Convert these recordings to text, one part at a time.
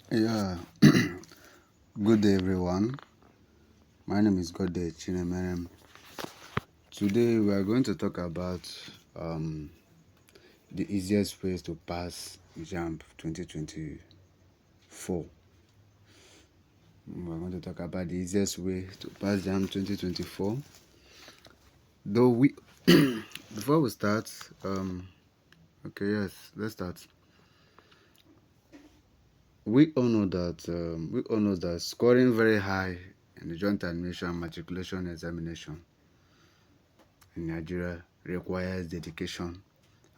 Yeah, good day everyone. My name is Gode Chinemerem. Today we are going to talk about um, the easiest ways to pass JAMB 2024. We're going to talk about the easiest way to pass JAMB 2024. Though we, before we start, okay, yes, let's start. We all know that scoring very high in the joint admission and matriculation examination in Nigeria requires dedication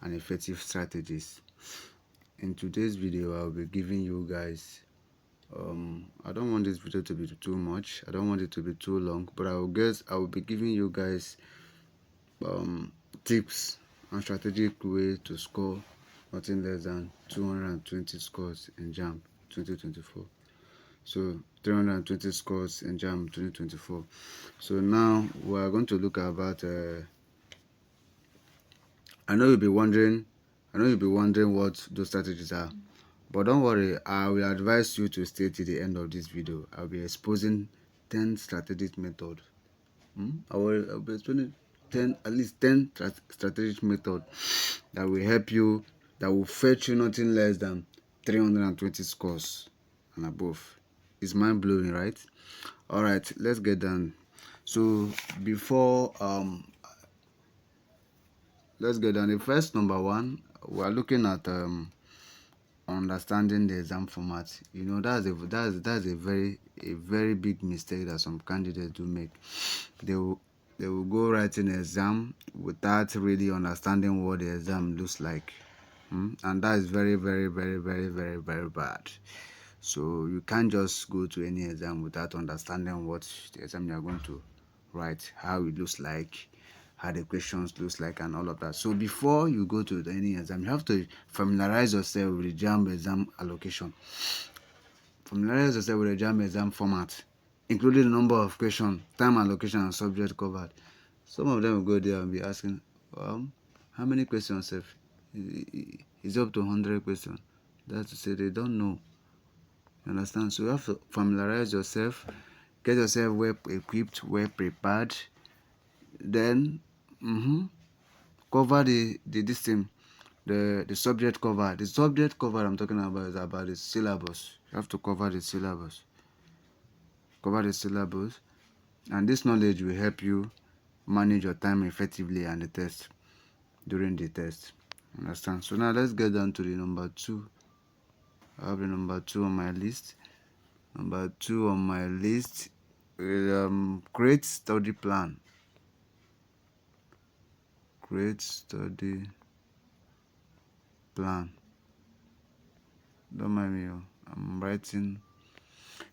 and effective strategies. In today's video, I'll be giving you guys I don't want this video to be too much, I don't want it to be too long, but I will be giving you guys tips and strategic way to score nothing less than 220 scores in JAMB 2024. So 320 scores in JAMB 2024. So now we are going to look about I know you'll be wondering what those strategies are. But don't worry, I will advise you to stay till the end of this video. I'll be exposing 10 strategic methods. I'll be explaining at least 10 strategic methods that will help you, that will fetch you nothing less than 320 scores and above. It's mind blowing, right? All right, let's get done. So before let's get done. The first number one, we are looking at understanding the exam format. You know, that's a very big mistake that some candidates do make. They will go writing an exam without really understanding what the exam looks like, and that is very bad. So you can't just go to any exam without understanding what the exam you are going to write, how it looks like, how the questions looks like, and all of that. So before you go to any exam, you have to familiarize yourself with the JAMB exam allocation. Familiarize yourself with the JAMB exam format, including the number of questions, time allocation, and subject covered. Some of them will go there and be asking, how many questions have? Is up to 100 questions. That's to say they don't know. You understand? So you have to familiarize yourself, get yourself well equipped, well prepared. Then cover the subject cover. The subject cover I'm talking about is about the syllabus. You have to cover the syllabus. Cover the syllabus, and this knowledge will help you manage your time effectively and the test during the test. Understand? So now let's get down to the number two. I have the number two on my list. Number two on my list is create study plan. Create study plan. Don't mind me. I'm writing.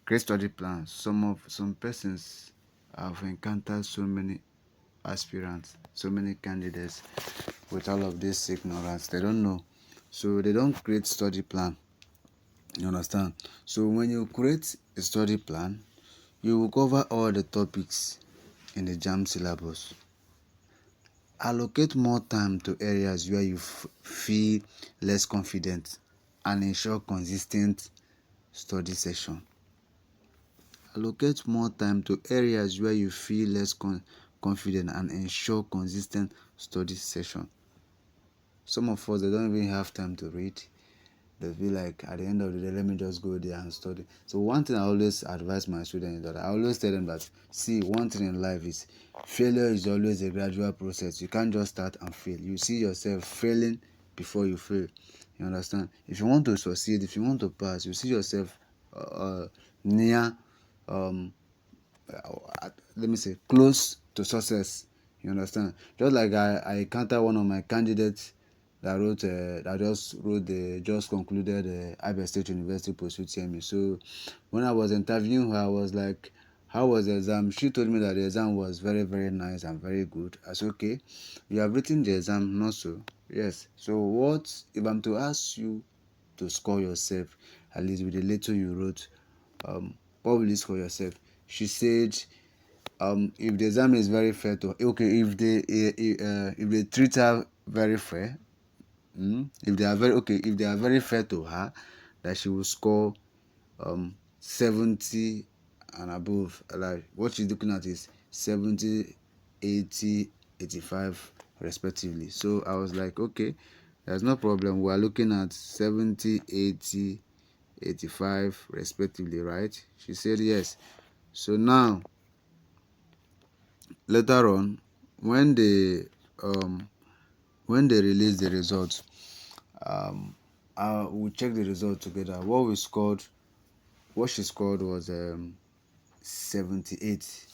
Create study plan. Some persons have encountered so many aspirants, so many candidates with all of this ignorance. They don't know, so they don't create study plan. You understand? So when you create a study plan, you will cover all the topics in the JAMB syllabus. Allocate more time to areas where you feel less confident and ensure consistent study session. Allocate more time to areas where you feel less confident and ensure consistent study session. Some of us, they don't even have time to read. They feel like at the end of the day, let me just go there and study. So one thing I always advise my students is that I always tell them that, see, one thing in life is failure is always a gradual process. You can't just start and fail. You see yourself failing before you fail. You understand? If you want to succeed, if you want to pass, you see yourself near, let me say, close to success. You understand? Just like I encountered one of my candidates that just concluded Abia State University post UTME. So when I was interviewing her, I was like, how was the exam? She told me that the exam was very nice and very good. I said, okay, you have written the exam, not so? Yes. So what if I'm to ask you to score yourself, at least with the little you wrote, what will you score yourself? She said, if the exam is very fair to, okay, if they treat her very fair, if they are very fair to her, that she will score 70 and above. Like what she's looking at is 70, 80, 85 respectively. So I was like, okay, there's no problem. We are looking at 70, 80, 85 respectively, right? She said yes. So now later on, when they um release the results, we check the result together. What she scored was 78.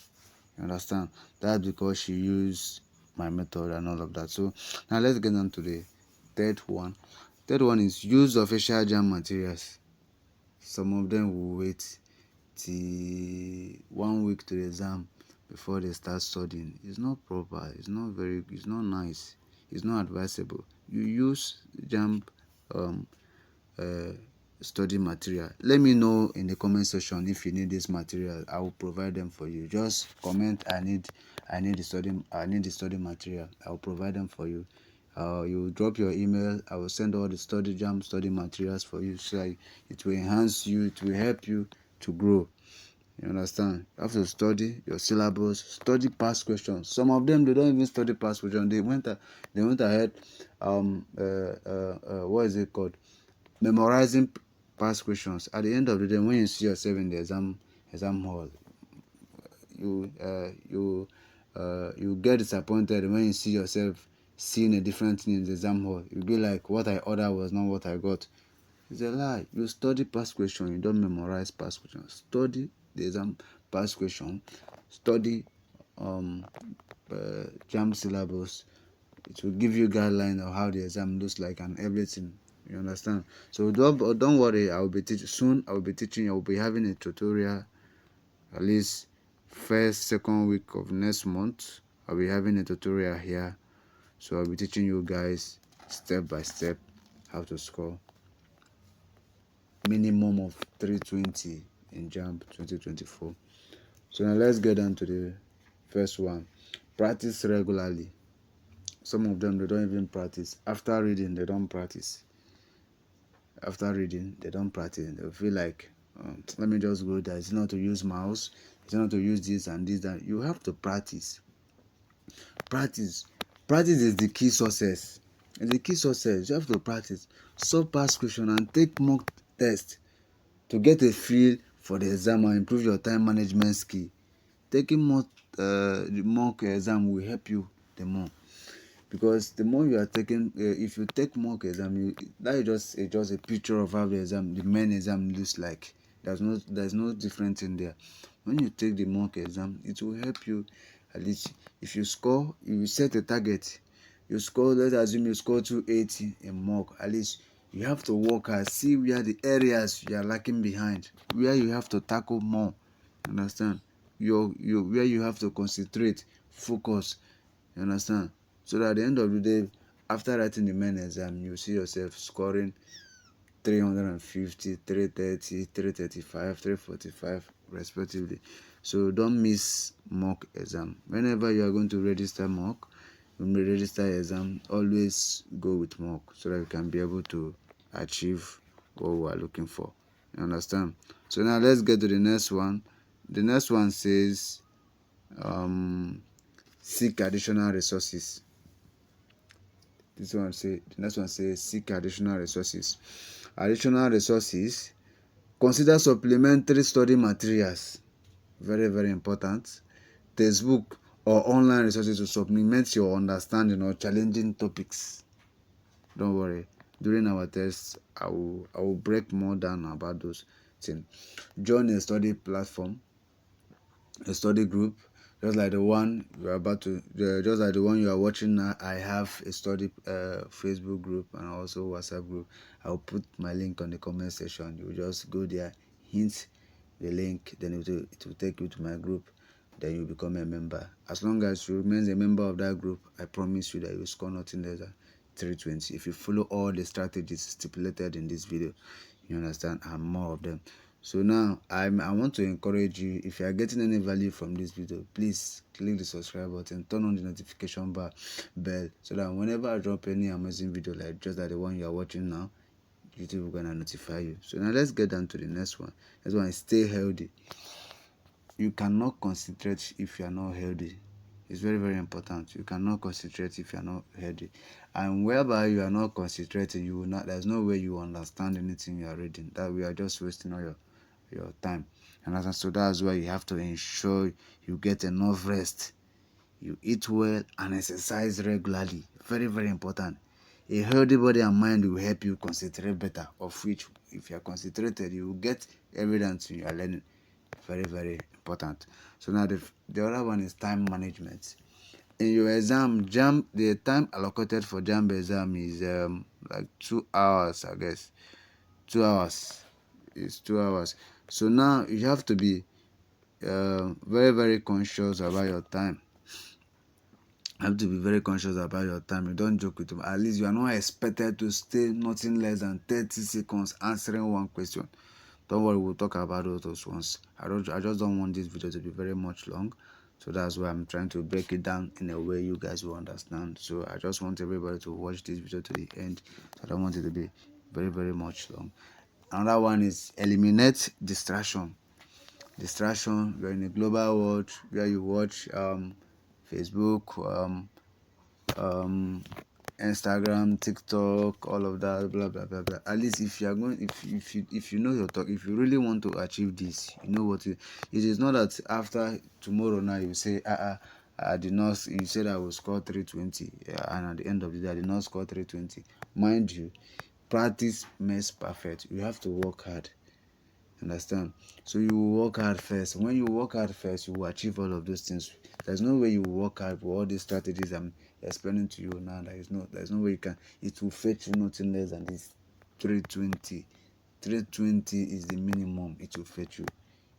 You understand? That's because she used my method and all of that. So now let's get on to the third one. Third one is use official JAMB materials. Some of them will wait till 1 week to the exam before they start studying. It's not proper. It's not nice. It's not advisable. You use JAMB um, uh, study material. Let me know in the comment section if you need this material. I will provide them for you. Just comment, I need the study material. I will provide them for you. You drop your email, I will send all the JAMB study materials for you, so that it will enhance you, it will help you to grow. You understand? You have to study your syllabus, study past questions. Some of them, they don't even study past questions. They went ahead, what is it called, memorizing past questions. At the end of the day, when you see yourself in the exam hall, you get disappointed when you see yourself seeing a different thing in the exam hall. You be like, what I ordered was not what I got. It's a lie. You study past question, you don't memorize past questions. Study the exam past question, study JAMB syllabus. It will give you guideline of how the exam looks like and everything. You understand? So don't worry. I will be teaching soon. I will be teaching. I will be having a tutorial at least first second week of next month. I'll be having a tutorial here. So I'll be teaching you guys step by step how to score minimum of 320 in JAMB 2024. So now let's get down to the first one. Practice regularly. Some of them, they don't even practice. After reading, they don't practice. They feel like, let me just go there. It's not to use mouse, it's not to use this and this. That you have to practice. Practice is the key success. It's the key success. You have to practice, solve past question, and take mock test to get a feel for the exam and improve your time management skill. Taking the mock exam will help you the more, because the more you are taking, if you take mock exam, that is just a picture of how the main exam looks like. There's no difference in there. When you take the mock exam, it will help you. At least if you score, you set a target. You score, let's assume you score 280 in mock. At least you have to work hard, see where the areas you are lacking behind, where you have to tackle more. Understand? Where you have to concentrate, focus. You understand? So that at the end of the day, after writing the main exam, you see yourself scoring 350, 330, 335, 345 respectively. So don't miss mock exam. Whenever you are going to register mock, when you register exam, always go with mock so that you can be able to achieve what we are looking for. You understand? So now let's get to the next one. The next one says seek additional resources. The next one says seek additional resources. Additional resources. Consider supplementary study materials. Very, very important. Textbook or online resources to supplement your understanding or challenging topics. Don't worry. During our tests, I will break more down about those things. Join a study platform, a study group, just like the one you are watching now. I have a study Facebook group and also WhatsApp group. I'll put my link on the comment section. You just go there, hint the link, then it will take you to my group. Then you become a member. As long as you remain a member of that group, I promise you that you score nothing less than 320 if you follow all the strategies stipulated in this video. You understand? And more of them. So now I want to encourage you, if you are getting any value from this video, please click the subscribe button, turn on the notification bell, so that whenever I drop any amazing video like just like the one you are watching now, YouTube will gonna notify you. So now let's get down to the next one. Next one is stay healthy. You cannot concentrate if you are not healthy. It's very, very important. You cannot concentrate if you are not healthy. And whereby you are not concentrating, you will not, there's no way you understand anything you are reading. That we are just wasting all your time. And so that's why you have to ensure you get enough rest, you eat well, and exercise regularly. Very, very important. A healthy body and mind will help you concentrate better, of which if you are concentrated, you will get evidence in your learning. Very, very important. So now the other one is time management. In your exam, JAMB, the time allocated for JAMB exam is like 2 hours, I guess. 2 hours. It's 2 hours. So now you have to be very, very conscious about your time. You have to be very conscious about your time. You don't joke with them. At least you are not expected to stay nothing less than 30 seconds answering one question. Don't worry, we'll talk about those ones. I just don't want this video to be very much long. So that's why I'm trying to break it down in a way you guys will understand. So I just want everybody to watch this video to the end. So I don't want it to be very, very much long. Another one is eliminate distraction. Distraction. You're in a global world where you watch Facebook, Instagram, TikTok, all of that, blah blah blah blah. At least if you are going, if you know your talk, if you really want to achieve this, you know what it is. Not that after tomorrow now you say, I did not. You said I will score 320, and at the end of the day I did not score 320. Mind you, practice makes perfect. You have to work hard. Understand? So you will work hard first. When you work hard first, you will achieve all of those things. There's no way you will work hard for all these strategies I'm explaining to you now. There's no way you can. It will fetch you nothing less than this 320. 320 is the minimum it will fetch you.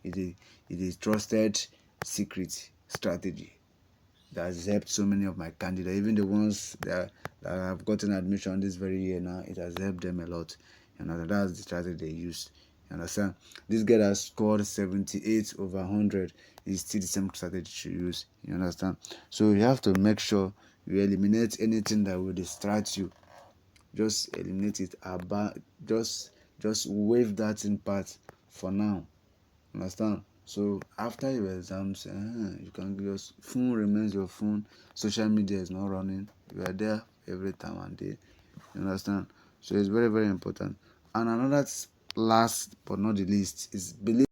It is trusted secret strategy that has helped so many of my candidates, even the ones that have gotten admission this very year now. It has helped them a lot. That's the strategy they use. You understand? This girl has scored 78 over 100. It's still the same strategy she use. You understand? So you have to make sure you eliminate anything that will distract you. Just eliminate it. Just wave that in part for now. Understand? So after your exams, you can just phone remains your phone. Social media is not running. You are there every time and day. You understand? So it's very, very important. And another last but not the least is believe.